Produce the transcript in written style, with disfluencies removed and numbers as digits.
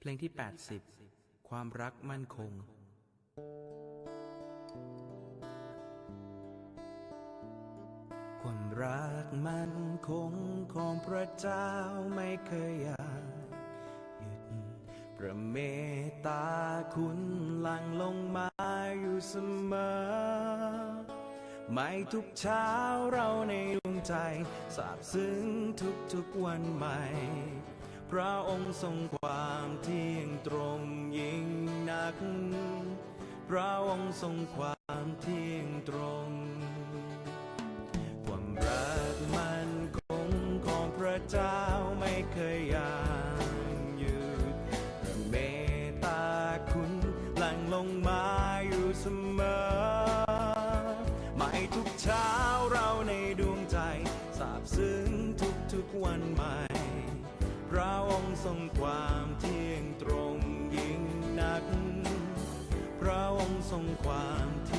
เพลงที่80ความรักมั่นคงความรักมั่นคงของพระเจ้าไม่เคยอยากหยุดพระเมตตาคุณหลั่งลงมาอยู่เสมอไม่ทุกเช้าเราในดวงใจซาบซึ้งทุกวันใหม่พระองค์ทรงความเที่ยงตรงยิ่งนักพระองค์ทรงความเที่ยงตรงความรักมั่นคงของพระเจ้าไม่เคยยางหยุดพระเมตตาคุณหลั่งลงมาอยู่เสมอไม่ทุกเช้าเราในดวงใจซาบซึ้งทุกวันใหม่พระองค์ทรงความเที่ยงตรงยิ่งนักพระองค์ทรงความเที่ยง